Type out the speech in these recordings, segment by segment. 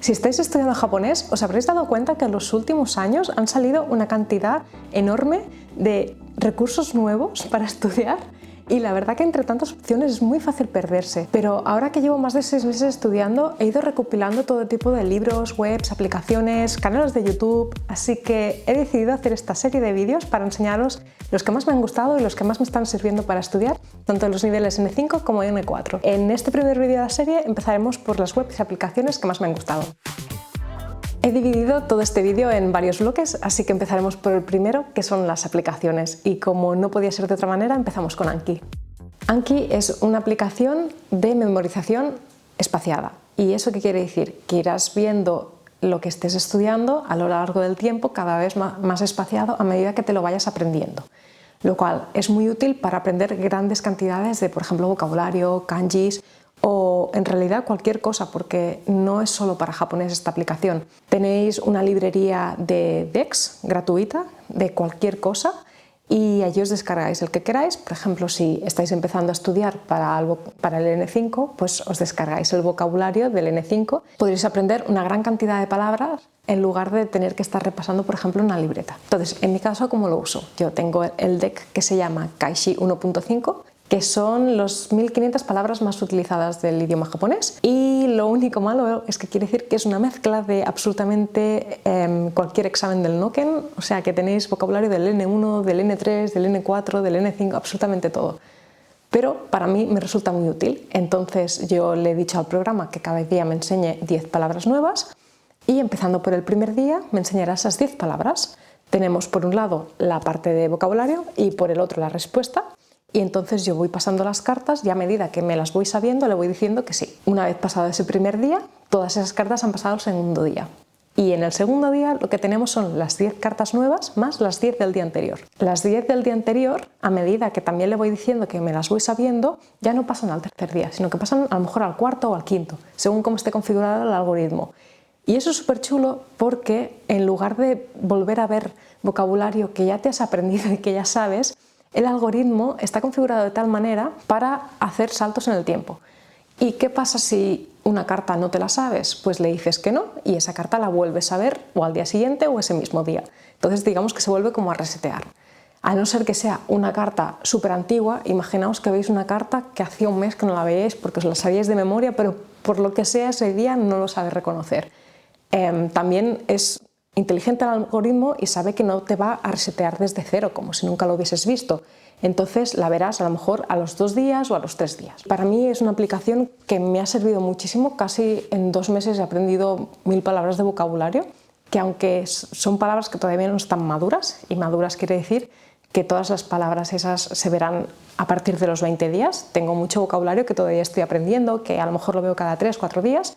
Si estáis estudiando japonés, os habréis dado cuenta que en los últimos años han salido una cantidad enorme de recursos nuevos para estudiar y la verdad que entre tantas opciones es muy fácil perderse. Pero ahora que llevo más de 6 meses estudiando, he ido recopilando todo tipo de libros, webs, aplicaciones, canales de YouTube, así que he decidido hacer esta serie de vídeos para enseñaros los que más me han gustado y los que más me están sirviendo para estudiar, tanto en los niveles N5 como N4. En este primer vídeo de la serie empezaremos por las webs y aplicaciones que más me han gustado. He dividido todo este vídeo en varios bloques, así que empezaremos por el primero, que son las aplicaciones. Y como no podía ser de otra manera, empezamos con Anki. Anki es una aplicación de memorización espaciada. ¿Y eso qué quiere decir? Que irás viendo lo que estés estudiando a lo largo del tiempo, cada vez más espaciado a medida que te lo vayas aprendiendo. Lo cual es muy útil para aprender grandes cantidades de, por ejemplo, vocabulario, kanjis, o en realidad cualquier cosa, porque no es solo para japonés esta aplicación. Tenéis una librería de decks gratuita de cualquier cosa y allí os descargáis el que queráis. Por ejemplo, si estáis empezando a estudiar para el N5, pues os descargáis el vocabulario del N5. Podréis aprender una gran cantidad de palabras en lugar de tener que estar repasando, por ejemplo, una libreta. Entonces, en mi caso, ¿cómo lo uso? Yo tengo el deck que se llama Kaishi 1.5, que son las 1500 palabras más utilizadas del idioma japonés, y lo único malo es que quiere decir que es una mezcla de absolutamente cualquier examen del Noken, o sea que tenéis vocabulario del N1, del N3, del N4, del N5, absolutamente todo. Pero para mí me resulta muy útil, entonces yo le he dicho al programa que cada día me enseñe 10 palabras nuevas y empezando por el primer día me enseñará esas 10 palabras. Tenemos por un lado la parte de vocabulario y por el otro la respuesta. Y entonces yo voy pasando las cartas y a medida que me las voy sabiendo le voy diciendo que sí. Una vez pasado ese primer día, todas esas cartas han pasado al segundo día. Y en el segundo día lo que tenemos son las 10 cartas nuevas más las 10 del día anterior. Las 10 del día anterior, a medida que también le voy diciendo que me las voy sabiendo, ya no pasan al tercer día, sino que pasan a lo mejor al cuarto o al quinto, según cómo esté configurado el algoritmo. Y eso es súper chulo porque en lugar de volver a ver vocabulario que ya te has aprendido y que ya sabes, el algoritmo está configurado de tal manera para hacer saltos en el tiempo. ¿Y qué pasa si una carta no te la sabes? Pues le dices que no y esa carta la vuelves a ver o al día siguiente o ese mismo día. Entonces digamos que se vuelve como a resetear. A no ser que sea una carta súper antigua, imaginaos que veis una carta que hacía un mes que no la veíais porque os la sabíais de memoria, pero por lo que sea ese día no lo sabes reconocer. También es inteligente el algoritmo y sabe que no te va a resetear desde cero, como si nunca lo hubieses visto. Entonces la verás a lo mejor a los 2 días o a los 3 días. Para mí es una aplicación que me ha servido muchísimo. Casi en 2 meses he aprendido 1000 palabras de vocabulario, que aunque son palabras que todavía no están maduras, y maduras quiere decir que todas las palabras esas se verán a partir de los 20 días. Tengo mucho vocabulario que todavía estoy aprendiendo, que a lo mejor lo veo cada 3 o 4 días,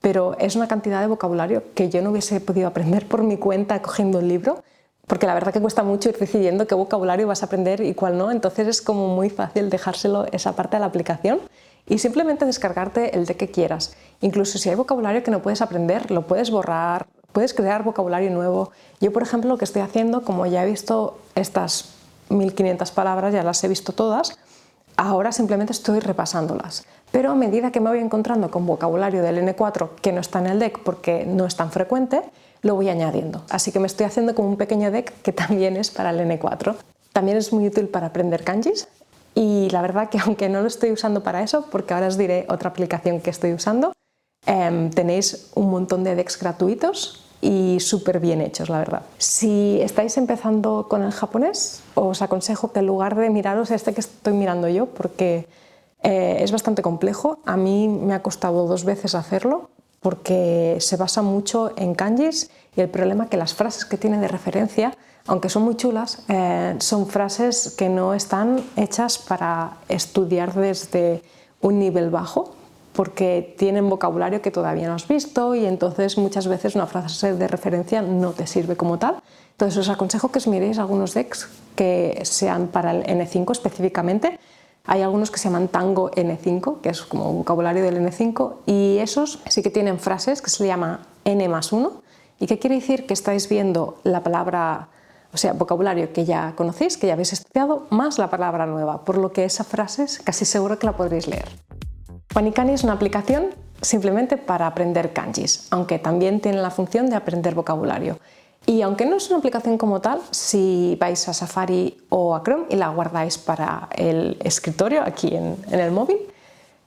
pero es una cantidad de vocabulario que yo no hubiese podido aprender por mi cuenta cogiendo el libro, porque la verdad que cuesta mucho ir decidiendo qué vocabulario vas a aprender y cuál no, entonces es como muy fácil dejárselo esa parte de la aplicación y simplemente descargarte el de que quieras. Incluso si hay vocabulario que no puedes aprender, lo puedes borrar, puedes crear vocabulario nuevo. Yo, por ejemplo, lo que estoy haciendo, como ya he visto estas 1500 palabras, ya las he visto todas, ahora simplemente estoy repasándolas. Pero a medida que me voy encontrando con vocabulario del N4 que no está en el deck porque no es tan frecuente, lo voy añadiendo. Así que me estoy haciendo como un pequeño deck que también es para el N4. También es muy útil para aprender kanjis y la verdad que aunque no lo estoy usando para eso, porque ahora os diré otra aplicación que estoy usando, tenéis un montón de decks gratuitos y súper bien hechos, la verdad. Si estáis empezando con el japonés, os aconsejo que en lugar de miraros este que estoy mirando yo, porque es bastante complejo, a mí me ha costado 2 veces hacerlo porque se basa mucho en kanjis y el problema es que las frases que tiene de referencia, aunque son muy chulas, son frases que no están hechas para estudiar desde un nivel bajo porque tienen vocabulario que todavía no has visto y entonces muchas veces una frase de referencia no te sirve como tal. Entonces os aconsejo que os miréis algunos decks que sean para el N5 específicamente. Hay algunos que se llaman Tango N5, que es como vocabulario del N5, y esos sí que tienen frases que se le llama N+1. ¿Y qué quiere decir? Que estáis viendo la palabra, o sea, vocabulario que ya conocéis, que ya habéis estudiado, más la palabra nueva, por lo que esa frase es casi seguro que la podréis leer. Wanikani es una aplicación simplemente para aprender kanjis, aunque también tiene la función de aprender vocabulario. Y aunque no es una aplicación como tal, si vais a Safari o a Chrome y la guardáis para el escritorio aquí en el móvil,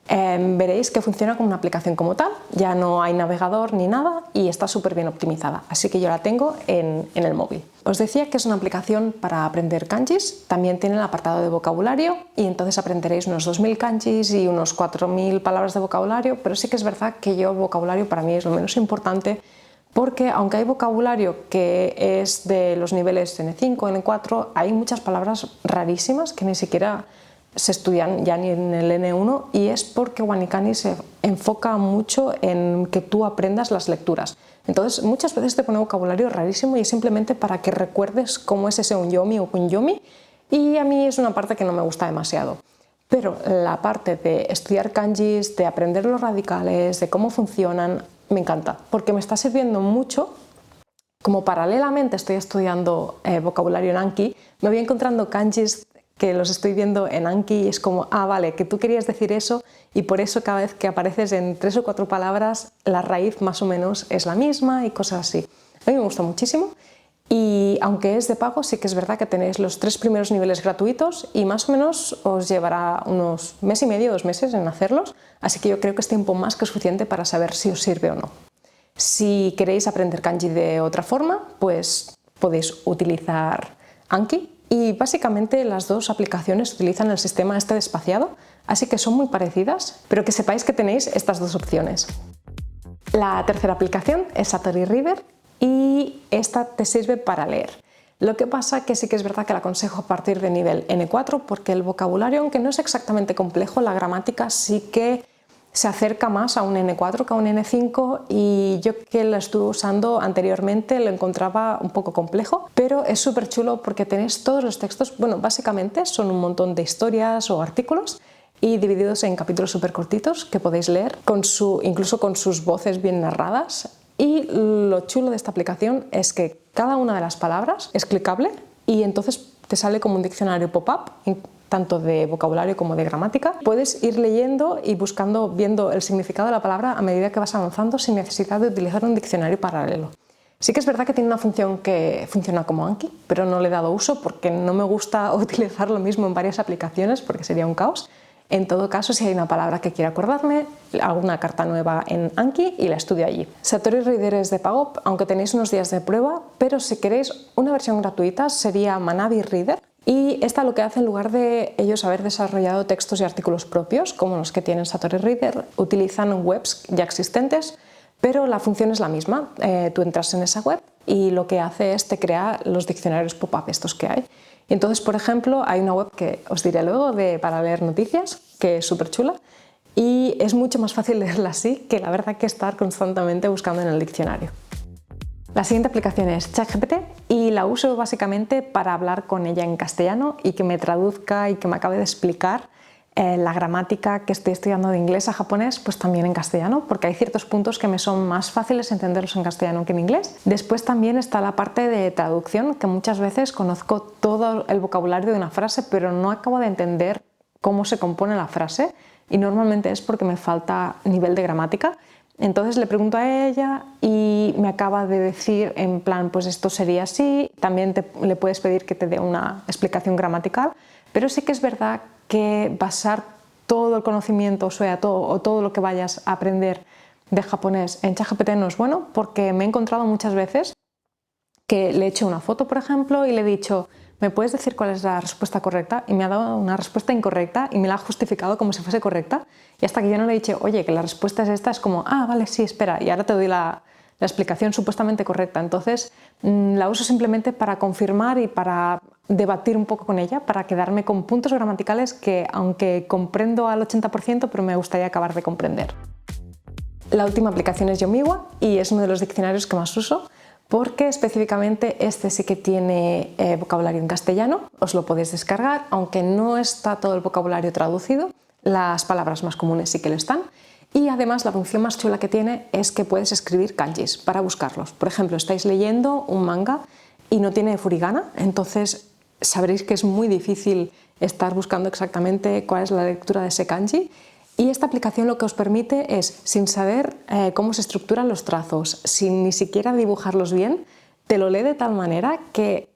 veréis que funciona como una aplicación como tal, ya no hay navegador ni nada y está súper bien optimizada, así que yo la tengo en el móvil. Os decía que es una aplicación para aprender kanjis, también tiene el apartado de vocabulario y entonces aprenderéis unos 2000 kanjis y unos 4000 palabras de vocabulario, pero sí que es verdad que yo vocabulario para mí es lo menos importante, porque aunque hay vocabulario que es de los niveles N5, N4, hay muchas palabras rarísimas que ni siquiera se estudian ya ni en el N1 y es porque Wanikani se enfoca mucho en que tú aprendas las lecturas. Entonces muchas veces te pone vocabulario rarísimo y es simplemente para que recuerdes cómo es ese unyomi o kunyomi y a mí es una parte que no me gusta demasiado. Pero la parte de estudiar kanjis, de aprender los radicales, de cómo funcionan, me encanta porque me está sirviendo mucho. Como paralelamente estoy estudiando vocabulario en Anki, me voy encontrando kanjis que los estoy viendo en Anki y es como, ah, vale, que tú querías decir eso y por eso cada vez que apareces en 3 o 4 palabras la raíz más o menos es la misma y cosas así. A mí me gusta muchísimo y aunque es de pago sí que es verdad que tenéis los 3 primeros niveles gratuitos y más o menos os llevará unos mes y medio, 2 meses en hacerlos, así que yo creo que es tiempo más que suficiente para saber si os sirve o no. Si queréis aprender kanji de otra forma, pues podéis utilizar Anki. Y básicamente las dos aplicaciones utilizan el sistema este de espaciado, así que son muy parecidas, pero que sepáis que tenéis estas dos opciones. La tercera aplicación es Satori Reader y esta te sirve para leer. Lo que pasa que sí que es verdad que la aconsejo a partir de nivel N4 porque el vocabulario, aunque no es exactamente complejo, la gramática sí que se acerca más a un N4 que a un N5 y yo que lo estuve usando anteriormente lo encontraba un poco complejo, pero es súper chulo porque tenéis todos los textos, bueno, básicamente son un montón de historias o artículos y divididos en capítulos súper cortitos que podéis leer, incluso con sus voces bien narradas. Y lo chulo de esta aplicación es que cada una de las palabras es clicable y entonces te sale como un diccionario pop-up, tanto de vocabulario como de gramática. Puedes ir leyendo y buscando, viendo el significado de la palabra a medida que vas avanzando sin necesidad de utilizar un diccionario paralelo. Sí que es verdad que tiene una función que funciona como Anki, pero no le he dado uso porque no me gusta utilizar lo mismo en varias aplicaciones porque sería un caos. En todo caso, si hay una palabra que quiera acordarme, hago una carta nueva en Anki y la estudio allí. Satori Reader es de pago, aunque tenéis unos días de prueba, pero si queréis una versión gratuita sería Manabi Reader. Y esta lo que hace, en lugar de ellos haber desarrollado textos y artículos propios, como los que tienen Satori Reader, utilizan webs ya existentes, pero la función es la misma. Tú entras en esa web y lo que hace es te crea los diccionarios pop-up estos que hay. Entonces, por ejemplo, hay una web que os diré luego para leer noticias, que es súper chula, y es mucho más fácil leerla así que la verdad que estar constantemente buscando en el diccionario. La siguiente aplicación es ChatGPT y la uso básicamente para hablar con ella en castellano y que me traduzca y que me acabe de explicar la gramática que estoy estudiando de inglés a japonés, pues también en castellano, porque hay ciertos puntos que me son más fáciles entenderlos en castellano que en inglés. Después también está la parte de traducción, que muchas veces conozco todo el vocabulario de una frase, pero no acabo de entender cómo se compone la frase y normalmente es porque me falta nivel de gramática. Entonces le pregunto a ella y me acaba de decir en plan, pues esto sería así. También le puedes pedir que te dé una explicación gramatical, pero sí que es verdad que basar todo el conocimiento, o sea, todo lo que vayas a aprender de japonés en ChatGPT no es bueno, porque me he encontrado muchas veces que le he hecho una foto, por ejemplo, y le he dicho, ¿me puedes decir cuál es la respuesta correcta? Y me ha dado una respuesta incorrecta y me la ha justificado como si fuese correcta. Y hasta que yo no le he dicho, oye, que la respuesta es esta, es como, ah, vale, sí, espera, y ahora te doy la explicación supuestamente correcta. Entonces, la uso simplemente para confirmar y para debatir un poco con ella, para quedarme con puntos gramaticales que, aunque comprendo al 80%, pero me gustaría acabar de comprender. La última aplicación es Yomiwa y es uno de los diccionarios que más uso, porque específicamente este sí que tiene vocabulario en castellano, os lo podéis descargar, aunque no está todo el vocabulario traducido, las palabras más comunes sí que lo están, y además la función más chula que tiene es que puedes escribir kanjis para buscarlos. Por ejemplo, estáis leyendo un manga y no tiene furigana, entonces sabréis que es muy difícil estar buscando exactamente cuál es la lectura de ese kanji, Y esta aplicación lo que os permite es, sin saber cómo se estructuran los trazos, sin ni siquiera dibujarlos bien, te lo lee de tal manera que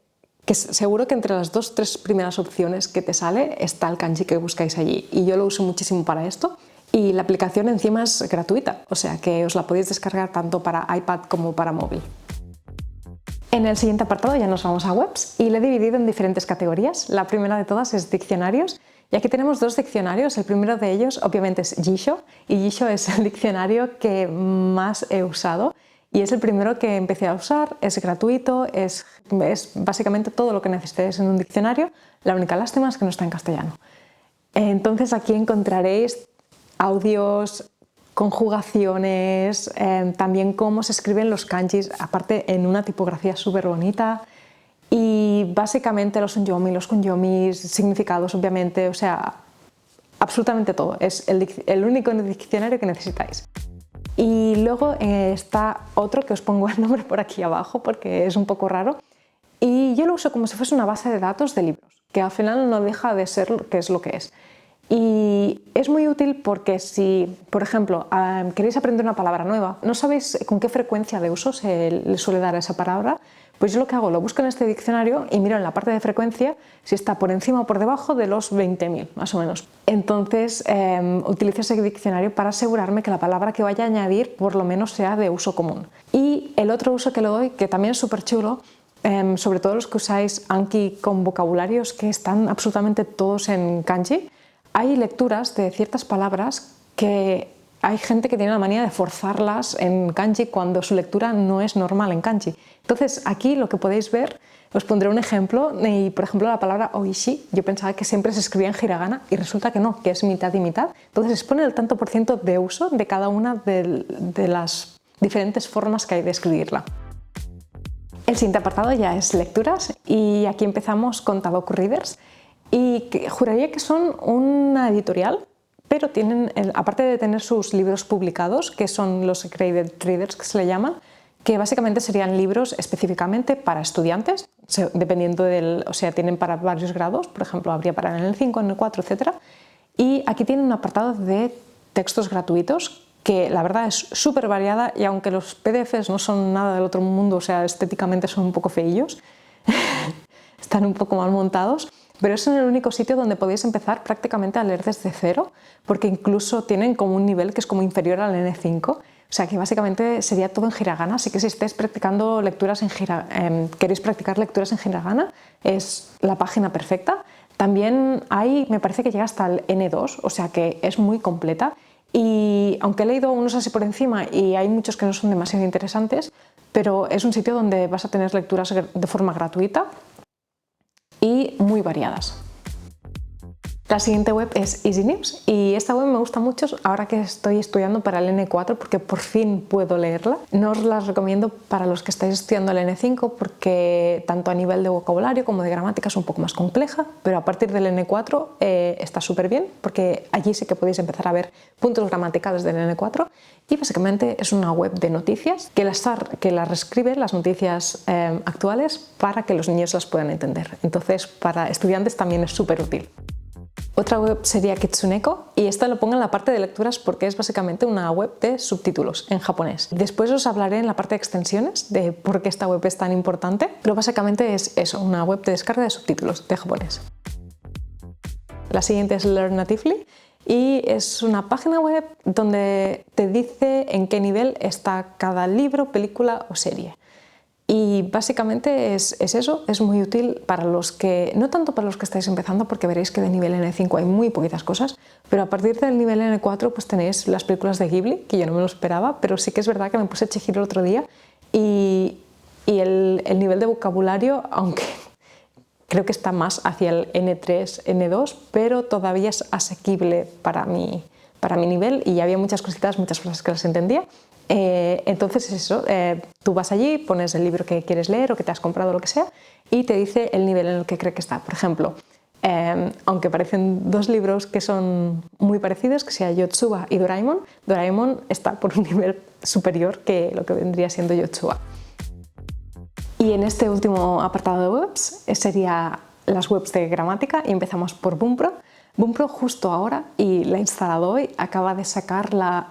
seguro que entre las 2-3 primeras opciones que te sale está el kanji que buscáis allí. Y yo lo uso muchísimo para esto. Y la aplicación encima es gratuita, o sea que os la podéis descargar tanto para iPad como para móvil. En el siguiente apartado ya nos vamos a webs y le he dividido en diferentes categorías. La primera de todas es diccionarios. Y aquí tenemos 2 diccionarios. El primero de ellos obviamente es Jisho, y Jisho es el diccionario que más he usado y es el primero que empecé a usar. Es gratuito, es básicamente todo lo que necesitéis en un diccionario. La única lástima es que no está en castellano. Entonces aquí encontraréis audios, conjugaciones, también cómo se escriben los kanjis, aparte en una tipografía súper bonita. Y básicamente los onyomi, los kunyomis, significados obviamente, o sea, absolutamente todo. Es el único diccionario que necesitáis. Y luego está otro que os pongo el nombre por aquí abajo porque es un poco raro. Y yo lo uso como si fuese una base de datos de libros, que al final no deja de ser lo que es. Y es muy útil porque si, por ejemplo, queréis aprender una palabra nueva, no sabéis con qué frecuencia de uso se le suele dar a esa palabra, pues yo lo que hago, lo busco en este diccionario y miro en la parte de frecuencia si está por encima o por debajo de los 20.000, más o menos. Entonces utilizo ese diccionario para asegurarme que la palabra que vaya a añadir por lo menos sea de uso común. Y el otro uso que le doy, que también es súper chulo, sobre todo los que usáis Anki con vocabularios que están absolutamente todos en kanji, hay lecturas de ciertas palabras que hay gente que tiene la manía de forzarlas en kanji cuando su lectura no es normal en kanji. Entonces aquí lo que podéis ver, os pondré un ejemplo, y por ejemplo la palabra oishi, yo pensaba que siempre se escribía en hiragana y resulta que no, que es mitad y mitad. Entonces expone el tanto por ciento de uso de cada una de las diferentes formas que hay de escribirla. El siguiente apartado ya es lecturas y aquí empezamos con Taboku Readers. Y juraría que son una editorial, pero tienen, aparte de tener sus libros publicados, que son los Graded Readers que se le llaman, que básicamente serían libros específicamente para estudiantes, dependiendo o sea, tienen para varios grados, por ejemplo, habría para en el 5, en el 4, etc. Y aquí tienen un apartado de textos gratuitos, que la verdad es súper variada y aunque los PDFs no son nada del otro mundo, o sea, estéticamente son un poco feillos, están un poco mal montados, pero es el único sitio donde podéis empezar prácticamente a leer desde cero, porque incluso tienen como un nivel que es como inferior al N5, o sea que básicamente sería todo en hiragana, así que si estáis practicando lecturas queréis practicar lecturas en hiragana, es la página perfecta. También hay, me parece que llega hasta el N2, o sea que es muy completa, y aunque he leído unos así por encima y hay muchos que no son demasiado interesantes, pero es un sitio donde vas a tener lecturas de forma gratuita y muy variadas. La siguiente web es Easy News y esta web me gusta mucho ahora que estoy estudiando para el N4 porque por fin puedo leerla. No os la recomiendo para los que estáis estudiando el N5 porque tanto a nivel de vocabulario como de gramática es un poco más compleja, pero a partir del N4 está súper bien porque allí sí que podéis empezar a ver puntos gramaticales del N4 y básicamente es una web de noticias que las reescribe las noticias actuales para que los niños las puedan entender. Entonces para estudiantes también es súper útil. Otra web sería Kitsuneko y esta lo pongo en la parte de lecturas porque es básicamente una web de subtítulos en japonés. Después os hablaré en la parte de extensiones de por qué esta web es tan importante, pero básicamente es eso, una web de descarga de subtítulos de japonés. La siguiente es Learn Natively y es una página web donde te dice en qué nivel está cada libro, película o serie. Y básicamente es eso, es muy útil para los que, no tanto para los que estáis empezando porque veréis que de nivel N5 hay muy poquitas cosas, pero a partir del nivel N4 pues tenéis las películas de Ghibli, que yo no me lo esperaba, pero sí que es verdad que me puse Chihiro el otro día y el nivel de vocabulario, aunque creo que está más hacia el N3, N2, pero todavía es asequible para mi nivel y había muchas cositas, muchas frases que las entendía. Entonces es eso, tú vas allí, pones el libro que quieres leer o que te has comprado o lo que sea y te dice el nivel en el que cree que está. Por ejemplo, aunque parecen dos libros que son muy parecidos, que sea Yotsuba y Doraemon, Doraemon está por un nivel superior que lo que vendría siendo Yotsuba. Y en este último apartado de webs sería las webs de gramática y empezamos por Bunpro. Bumpro justo ahora, y la he instalado hoy, acaba de sacar la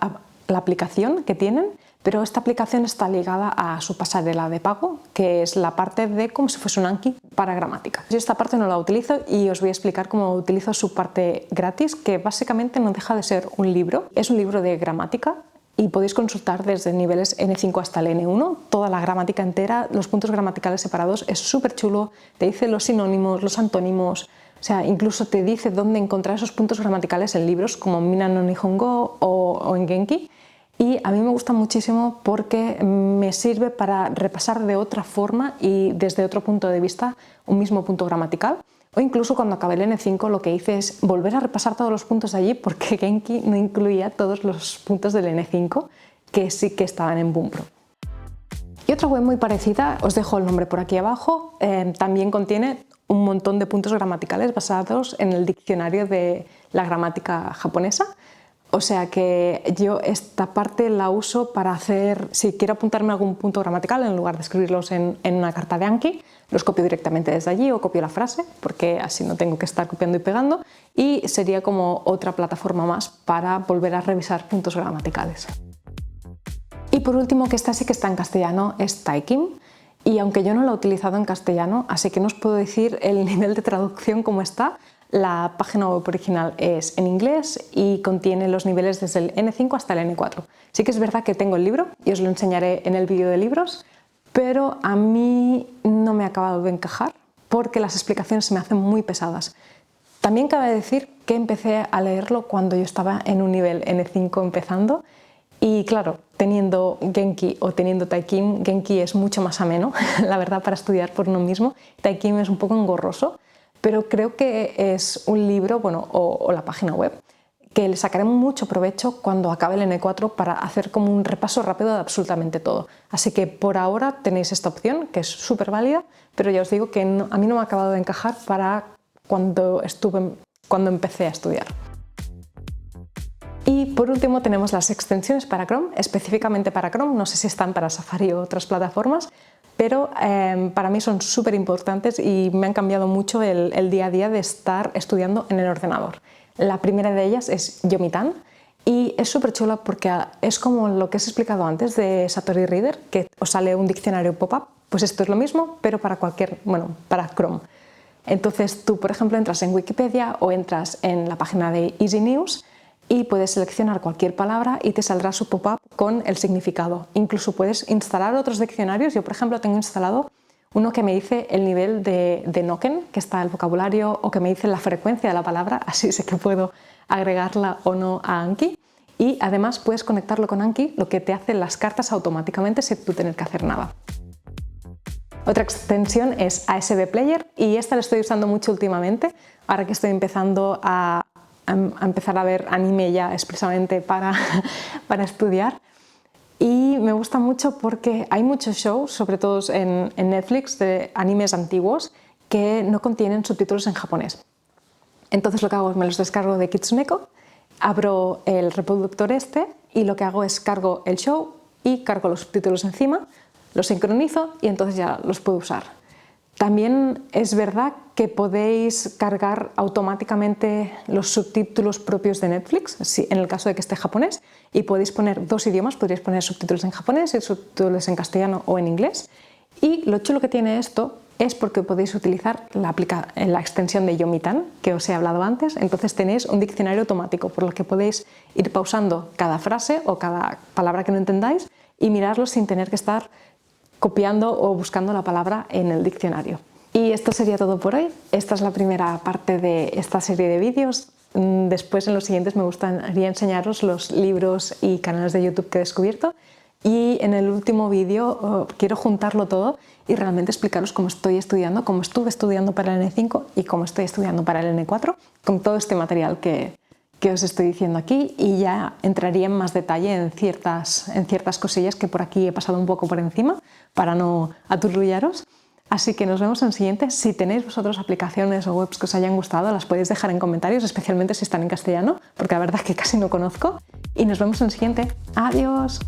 aplicación que tienen, pero esta aplicación está ligada a su pasarela de pago, que es la parte de como si fuese un Anki para gramática. Yo esta parte no la utilizo y os voy a explicar cómo utilizo su parte gratis, que básicamente no deja de ser un libro. Es un libro de gramática y podéis consultar desde niveles N5 hasta el N1, toda la gramática entera, los puntos gramaticales separados, es súper chulo, te dice los sinónimos, los antónimos, o sea, incluso te dice dónde encontrar esos puntos gramaticales en libros como Mina no Nihongo o en Genki. Y a mí me gusta muchísimo porque me sirve para repasar de otra forma y desde otro punto de vista un mismo punto gramatical. O incluso cuando acabé el N5 lo que hice es volver a repasar todos los puntos de allí, porque Genki no incluía todos los puntos del N5 que sí que estaban en Bumpro. Y otra web muy parecida, os dejo el nombre por aquí abajo, también contiene un montón de puntos gramaticales basados en el diccionario de la gramática japonesa. O sea que yo esta parte la uso para hacer, si quiero apuntarme algún punto gramatical, en lugar de escribirlos en una carta de Anki, los copio directamente desde allí o copio la frase, porque así no tengo que estar copiando y pegando, y sería como otra plataforma más para volver a revisar puntos gramaticales. Y por último, que esta sí que está en castellano, es Taikim. Y aunque yo no la he utilizado en castellano, así que no os puedo decir el nivel de traducción como está. La página web original es en inglés y contiene los niveles desde el N5 hasta el N4. Sí que es verdad que tengo el libro y os lo enseñaré en el vídeo de libros, pero a mí no me ha acabado de encajar porque las explicaciones se me hacen muy pesadas. También cabe decir que empecé a leerlo cuando yo estaba en un nivel N5 empezando y claro, teniendo Genki o teniendo Taikim, Genki es mucho más ameno, la verdad, para estudiar por uno mismo. Taikim es un poco engorroso, pero creo que es un libro, bueno, o la página web, que le sacaré mucho provecho cuando acabe el N4 para hacer como un repaso rápido de absolutamente todo. Así que por ahora tenéis esta opción, que es súper válida, pero ya os digo que a mí no me ha acabado de encajar para cuando empecé a estudiar. Y por último tenemos las extensiones para Chrome, específicamente para Chrome, no sé si están para Safari o otras plataformas, pero para mí son súper importantes y me han cambiado mucho el día a día de estar estudiando en el ordenador. La primera de ellas es Yomitan y es súper chula porque es como lo que os he explicado antes de Satori Reader, que os sale un diccionario pop-up, pues esto es lo mismo, pero para para Chrome. Entonces tú, por ejemplo, entras en Wikipedia o entras en la página de Easy News y puedes seleccionar cualquier palabra y te saldrá su pop-up con el significado. Incluso puedes instalar otros diccionarios. Yo, por ejemplo, tengo instalado uno que me dice el nivel de Noken, que está el vocabulario, o que me dice la frecuencia de la palabra, así sé que puedo agregarla o no a Anki. Y además puedes conectarlo con Anki, lo que te hace las cartas automáticamente sin tú tener que hacer nada. Otra extensión es ASB Player y esta la estoy usando mucho últimamente, ahora que estoy empezando a empezar a ver anime ya expresamente para estudiar. Y me gusta mucho porque hay muchos shows, sobre todo en Netflix, de animes antiguos que no contienen subtítulos en japonés. Entonces lo que hago es me los descargo de Kitsuneko, abro el reproductor este y lo que hago es cargo el show y cargo los subtítulos encima, los sincronizo y entonces ya los puedo usar. También es verdad que podéis cargar automáticamente los subtítulos propios de Netflix, en el caso de que esté japonés, y podéis poner dos idiomas, podríais poner subtítulos en japonés y subtítulos en castellano o en inglés. Y lo chulo que tiene esto es porque podéis utilizar la extensión de Yomitan, que os he hablado antes, entonces tenéis un diccionario automático, por lo que podéis ir pausando cada frase o cada palabra que no entendáis y mirarlo sin tener que estar copiando o buscando la palabra en el diccionario. Y esto sería todo por hoy. Esta es la primera parte de esta serie de vídeos. Después en los siguientes me gustaría enseñaros los libros y canales de YouTube que he descubierto. Y en el último vídeo quiero juntarlo todo y realmente explicaros cómo estoy estudiando, cómo estuve estudiando para el N5 y cómo estoy estudiando para el N4, con todo este material que os estoy diciendo aquí, y ya entraría en más detalle en ciertas cosillas que por aquí he pasado un poco por encima para no aturrullaros. Así que nos vemos en el siguiente. Si tenéis vosotros aplicaciones o webs que os hayan gustado, las podéis dejar en comentarios, especialmente si están en castellano, porque la verdad es que casi no conozco. Y nos vemos en el siguiente. ¡Adiós!